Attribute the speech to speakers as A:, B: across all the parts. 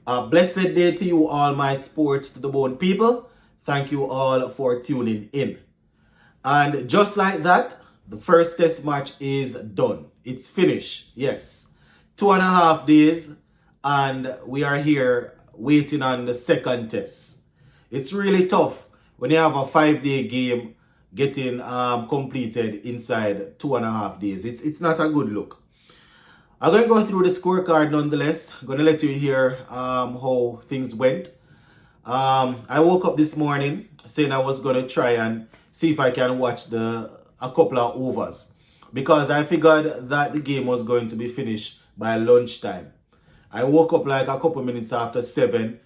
A: A blessed day to you all, my sports to the bone people. Thank you all for tuning in. And just like that, the first test match is done. It's finished. Yes. 2.5 days, and we are here waiting on the second test. It's really tough when you have a 5 day game getting completed inside 2.5 days. It's not a good look. I'm going to go through the scorecard nonetheless. I'm going to let you hear how things went. I woke up this morning saying I was going to try and see if I can watch a couple of overs because I figured that the game was going to be finished by lunchtime. I woke up like a couple minutes after 7.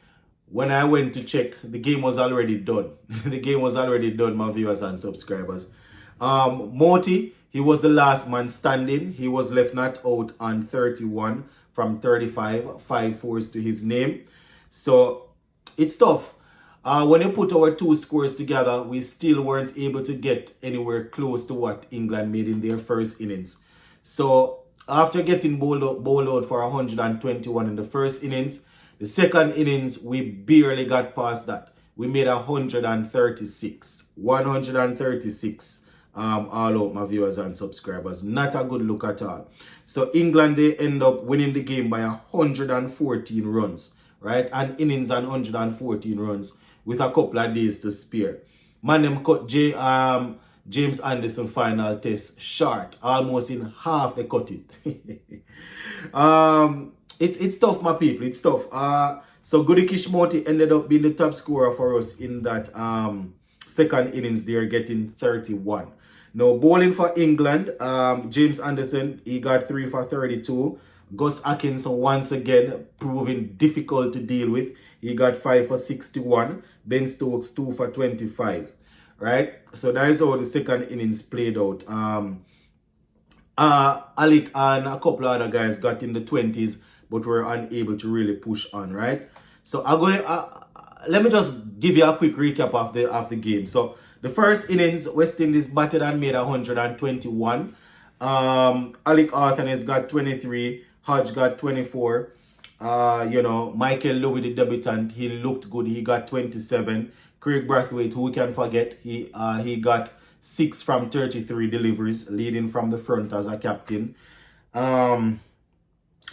A: When I went to check, the game was already done. The game was already done, my viewers and subscribers. Moti, he was the last man standing. He was left not out on 31 from 35, 5 fours to his name. So it's tough. When you put our two scores together, we still weren't able to get anywhere close to what England made in their first innings. So after getting bowled out for 121 in the first innings, the second innings, we barely got past that. We made 136. 136 all out, my viewers and subscribers. Not a good look at all. So England, they end up winning the game by 114 runs, right? An innings and 114 runs with a couple of days to spare. Man, them cut James Anderson final test short. Almost in half they cut it. It's tough, my people. It's tough. So Goody Kishmoti ended up being the top scorer for us in that second innings. They're getting 31. Now, bowling for England, James Anderson, he got 3 for 32. Gus Atkinson, once again, proving difficult to deal with. He got 5 for 61. Ben Stokes, 2 for 25. Right? So that is how the second innings played out. Alec and a couple of other guys got in the 20s, but were unable to really push on, right? So let me just give you a quick recap of the game. So the first innings, West Indies batted and made 121. Alec Arthur has got 23. Hodge got 24. Michael Lowy, the debutant, he looked good. He got 27. Craig Brathwaite, who we can forget, he got 6 from 33 deliveries, leading from the front as a captain.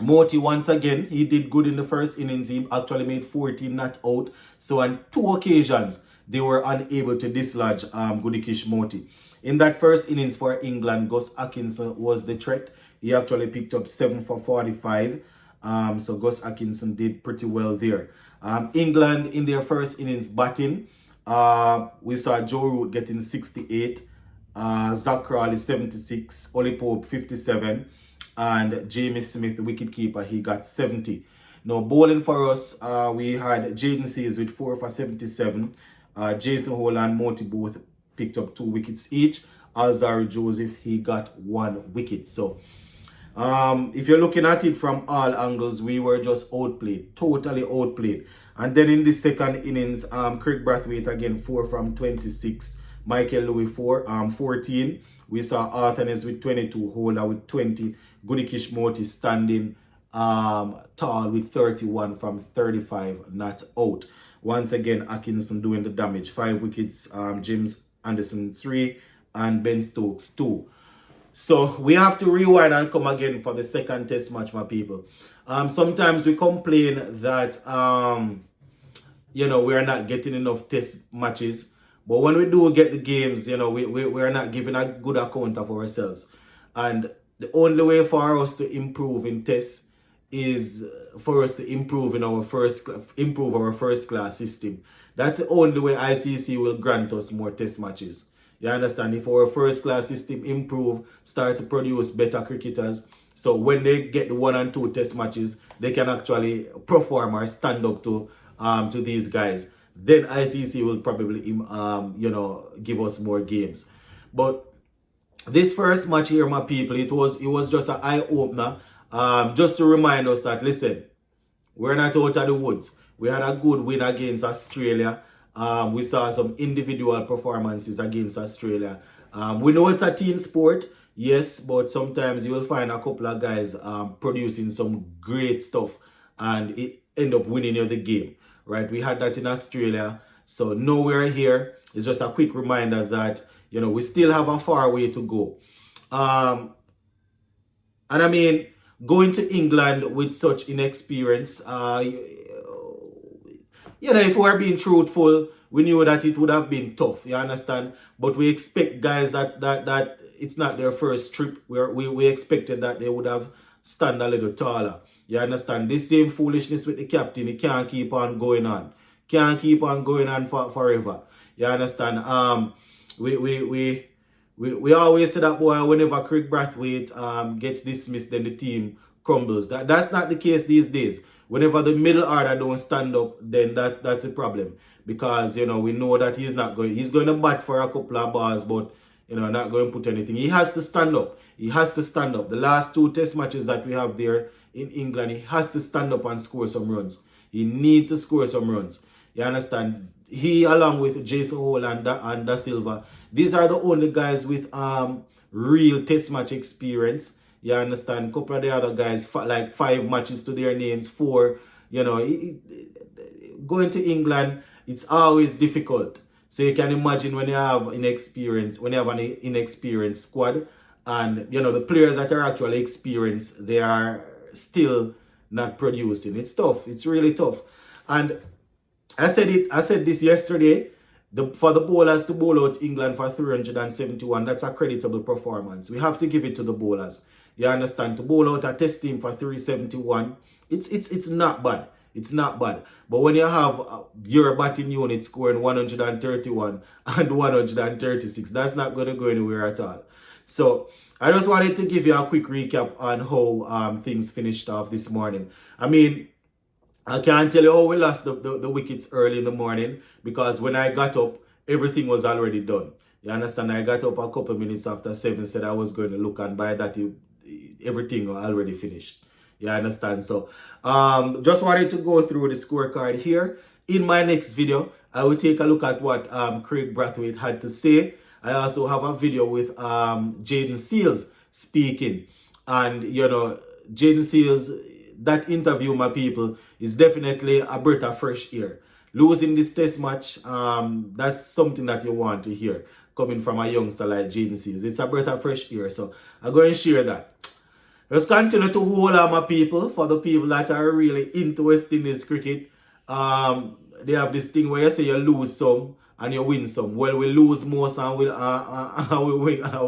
A: Moti, once again, he did good in the first innings. He actually made 14 not out. So on 2 occasions, they were unable to dislodge Goodikish Moti. In that first innings for England, Gus Atkinson was the threat. He actually picked up 7 for 45. So Gus Atkinson did pretty well there. England, in their first innings batting, we saw Joe Root getting 68. Zach Crawley 76. Ollie Pope 57. And Jamie Smith, the wicketkeeper, he got 70. Now, bowling for us, we had Jaden Sears with 4 for 77. Jason Hall and Moti both picked up 2 wickets each. Alzari Joseph, he got 1 wicket. So, if you're looking at it from all angles, we were just outplayed, totally outplayed. And then in the second innings, Craig Brathwaite again 4 from 26. Michael Louis 14. We saw Arthanes with 22, Holder with 20. Goodikish Moti standing tall with 31 from 35 not out. Once again, Atkinson doing the damage. 5 wickets, James Anderson 3, and Ben Stokes 2. So we have to rewind and come again for the second test match, my people. Sometimes we complain that we are not getting enough test matches. But when we do get the games, we are not giving a good account of ourselves. And the only way for us to improve in tests is for us to improve our first class system. That's the only way ICC will grant us more test matches. You understand? If our first class system improve, start to produce better cricketers, so when they get the 1 and 2 test matches, they can actually perform or stand up to these guys. Then ICC will probably give us more games. But this first match here, my people, it was just an eye-opener. Just to remind us that, listen, we're not out of the woods. We had a good win against Australia. We saw some individual performances against Australia. We know it's a team sport, yes, but sometimes you will find a couple of guys producing some great stuff. And end up winning you the game, right? We had that in Australia. So nowhere here. It's just a quick reminder that, we still have a far way to go. And I mean, going to England with such inexperience, if we are being truthful, we knew that it would have been tough, you understand? But we expect guys that it's not their first trip. We expected that they would have stand a little taller. You understand? This same foolishness with the captain, it can't keep on going on. Can't keep on going on forever. You understand? We always say that, boy, whenever Craig Brathwaite gets dismissed, then the team crumbles. That's not the case these days. Whenever the middle order don't stand up, then that's a problem. Because, we know that he's going to bat for a couple of balls, but, not going to put anything. He has to stand up. He has to stand up. The last 2 test matches that we have there in England, he has to stand up and score some runs. He needs to score some runs. You understand? He, along with Jason Hole and Da Silva, these are the only guys with real test match experience. You understand? A couple of the other guys, like 5 matches to their names, 4. Going to England, it's always difficult. So you can imagine when you have an inexperienced squad, and the players that are actually experienced, they are still not producing. It's tough. It's really tough. And I said this yesterday. For the bowlers to bowl out England for 371, that's a creditable performance. We have to give it to the bowlers. You understand? To bowl out a test team for 371, it's not bad. It's not bad. But when you have your batting unit scoring 131 and 136, that's not going to go anywhere at all. So I just wanted to give you a quick recap on how things finished off this morning. I mean, I can't tell you how we lost the wickets early in the morning, because when I got up, everything was already done. You understand? I got up a couple minutes after 7, said I was going to look, and by that, everything was already finished. You understand? So, just wanted to go through the scorecard here. In my next video, I will take a look at what Craig Brathwaite had to say. I also have a video with Jaden Seals speaking. And, Jaden Seals, that interview, my people, is definitely a breath of fresh air. Losing this test match, that's something that you want to hear coming from a youngster like Jaden Seals. It's a breath of fresh air. So I'm going to share that. Let's continue to hold on, my people. For the people that are really into West Indies cricket, they have this thing where you say you lose some and you win some. Well, we lose most and we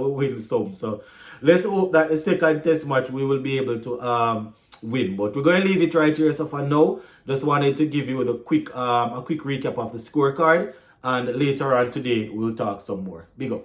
A: win some. So let's hope that the second test match we will be able to win. But we're going to leave it right here. So for now, just wanted to give you a quick recap of the scorecard. And later on today, we'll talk some more. Big up.